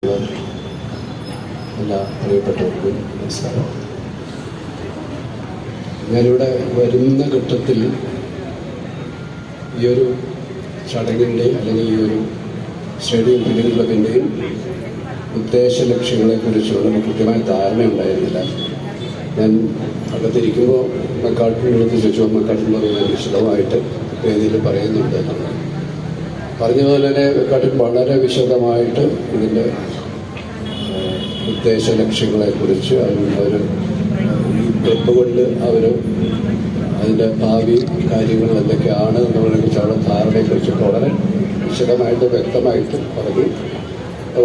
എല്ലാ പ്രിയപ്പെട്ടവർക്കും നമസ്കാരം. ഞാനിവിടെ വരുന്ന ഘട്ടത്തിൽ ഈ ഒരു ചടങ്ങിൻ്റെയും അല്ലെങ്കിൽ ഈ ഒരു സ്റ്റേഡിയം ഫിലിം ക്ലബിൻ്റെയും ഉദ്ദേശ ലക്ഷ്യങ്ങളെക്കുറിച്ചുള്ള കൃത്യമായ ധാരണ ഉണ്ടായിരുന്നില്ല. ഞാൻ അകത്തിരിക്കുമ്പോൾ മക്കാട്ടിനടുത്ത് ചോദിച്ചു, മക്കാട്ടിൻ പറയുന്നത് വിശദമായിട്ട് വേദിയിൽ പറയുന്നുണ്ട്. പറഞ്ഞതുപോലെ തന്നെ മക്കാട്ടിൻ വളരെ വിശദമായിട്ട് ഇതിൻ്റെ ഉദ്ദേശ ലക്ഷ്യങ്ങളെക്കുറിച്ച് അവർ ഈ ക്ലബ്ബ് കൊണ്ട് അവർ അതിൻ്റെ ഭാവി കാര്യങ്ങൾ എന്തൊക്കെയാണ് എന്നുള്ളതിനെക്കുറിച്ച് അവരുടെ ധാരണയെക്കുറിച്ചൊക്കെ വളരെ വിശദമായിട്ട് വ്യക്തമായിട്ട് പറഞ്ഞു.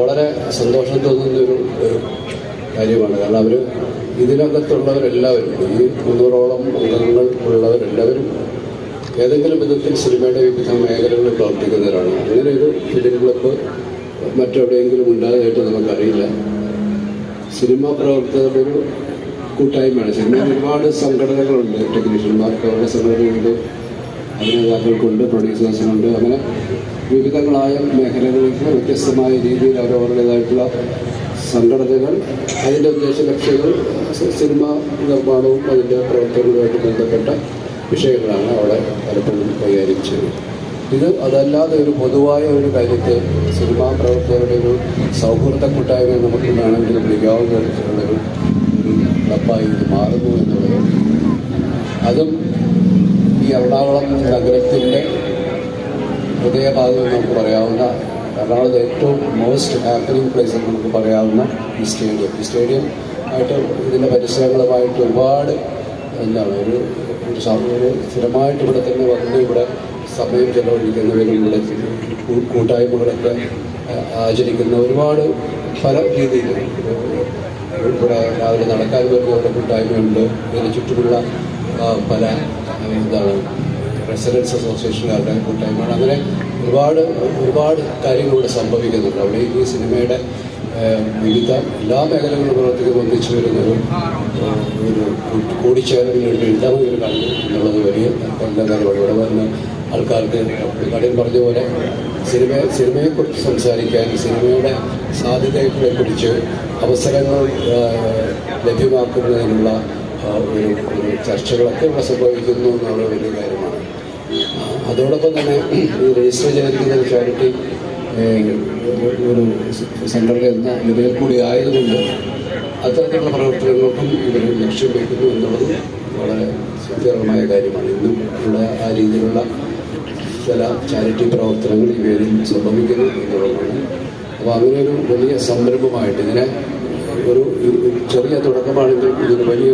വളരെ സന്തോഷം തോന്നുന്നൊരു കാര്യമാണ്. കാരണം അവർ ഇതിനകത്തുള്ളവരെല്ലാവരും, ഈ 300ഓളം അംഗങ്ങൾ ഉള്ളവരെല്ലാവരും ഏതെങ്കിലും വിധത്തിൽ സിനിമയുടെ വിവിധ മേഖലകളിൽ പ്രവർത്തിക്കുന്നവരാണ്. അങ്ങനെ ഒരു ഫിലിം ക്ലബ്ബ് മറ്റെവിടെയെങ്കിലും ഉണ്ടായതായിട്ട് നമുക്കറിയില്ല. സിനിമാ പ്രവർത്തകരുടെ ഒരു കൂട്ടായ്മയാണ്. സിനിമയിൽ ഒരുപാട് സംഘടനകളുണ്ട്. ടെക്നീഷ്യന്മാർക്ക് അവരുടെ സംഘടനയുണ്ട്, അഭിനേതാക്കൾക്കുണ്ട്, പ്രൊഡ്യൂസേഴ്സിനുണ്ട്. അങ്ങനെ വിവിധങ്ങളായ മേഖലകളിലേക്ക് വ്യത്യസ്തമായ രീതിയിൽ അവരവരുടേതായിട്ടുള്ള സംഘടനകൾ, അതിൻ്റെ ഉദ്ദേശ ലക്ഷ്യങ്ങൾ, സിനിമാ നിർമ്മാണവും അതിൻ്റെ പ്രവർത്തനങ്ങളുമായിട്ട് ബന്ധപ്പെട്ട വിഷയങ്ങളാണ് അവിടെ പലപ്പോഴും കൈകാര്യം ചെയ്യുന്നത്. അതല്ലാതെ ഒരു പൊതുവായ ഒരു കാര്യത്തെ സിനിമാ പ്രവർത്തകരുടെ ഒരു സൗഹൃദ കൂട്ടായ്മ നമുക്ക് വേണമെങ്കിൽ വിളിക്കാവുന്ന തരത്തിലുള്ള ഒരു ക്ലബ്ബായി ഇത് മാറുന്നു എന്നുള്ളത്, അതും ഈ എറണാകുളം നഗരത്തിൻ്റെ ഹൃദയഭാഗം നമുക്ക് പറയാവുന്ന, എറണാകുളത്ത് ഏറ്റവും മോസ്റ്റ് ഹാപ്പനിങ് പ്ലേസ് എന്ന് നമുക്ക് പറയാവുന്ന ഈ സ്റ്റേഡിയം ആയിട്ട് ഇതിൻ്റെ പരിസരങ്ങളുമായിട്ട് ഒരുപാട് ഒരു സ്ഥിരമായിട്ട് ഇവിടെ തന്നെ വന്ന് ഇവിടെ സമയം ചെലവഴിക്കുന്നവരും ഇവിടെ കൂട്ടായ്മകളൊക്കെ ആചരിക്കുന്ന ഒരുപാട് പല രീതിയിൽ ഇവിടെ രാവിലെ നടക്കാൻ വരുന്നവരുടെ കൂട്ടായ്മയുണ്ട്. ഇതിന് ചുറ്റുമുള്ള പല റെസിഡൻസ് അസോസിയേഷനുകാരുടെ കൂട്ടായ്മയാണ്. അങ്ങനെ ഒരുപാട് കാര്യങ്ങൾ ഇവിടെ സംഭവിക്കുന്നുണ്ട്. അവിടെ ഈ സിനിമയുടെ വിവിധ എല്ലാ മേഖലകളും പ്രവർത്തിക്കുന്ന ഒന്നിച്ചു വരുന്നൊരു കൂടിച്ചേരലിനൊരു ഇടം ഇവർ കണ്ടു എന്നുള്ളത് വലിയ നല്ല കാര്യമാണ്. ഇവിടെ വരുന്ന ആൾക്കാർക്ക് കടയിൽ പറഞ്ഞ പോലെ സിനിമയെക്കുറിച്ച് സംസാരിക്കാൻ, സിനിമയുടെ സാധ്യതകളെക്കുറിച്ച് അവസരങ്ങൾ ലഭ്യമാക്കുന്നതിനുള്ള ഒരു ചർച്ചകളൊക്കെ ഇവിടെ സംഭവിക്കുന്നു എന്നുള്ള വലിയ കാര്യമാണ്. അതോടൊപ്പം തന്നെ ഈ രജിസ്റ്റർ ചെയ്തിരിക്കുന്ന ഒരു ചാരിറ്റി ഒരു സംഘടന എന്ന നിലയിൽ കൂടി ആയതുകൊണ്ട് അത്തരത്തിലുള്ള പ്രവർത്തനങ്ങൾക്കും ഇവർ ലക്ഷ്യം വയ്ക്കുന്നു എന്നുള്ളത് വളരെ സുഖകരമായ കാര്യമാണ്. ഇന്നും ഉള്ള ആ രീതിയിലുള്ള ചില ചാരിറ്റി പ്രവർത്തനങ്ങൾ ഈ വേദിയിൽ സംഭവിക്കുന്നു എന്നുള്ളതാണ്. അപ്പോൾ അങ്ങനെ ഒരു വലിയ സംരംഭമായിട്ട് ഇതിനെ ഒരു ചെറിയ തുടക്കമാണെങ്കിൽ ഇതിന് വലിയ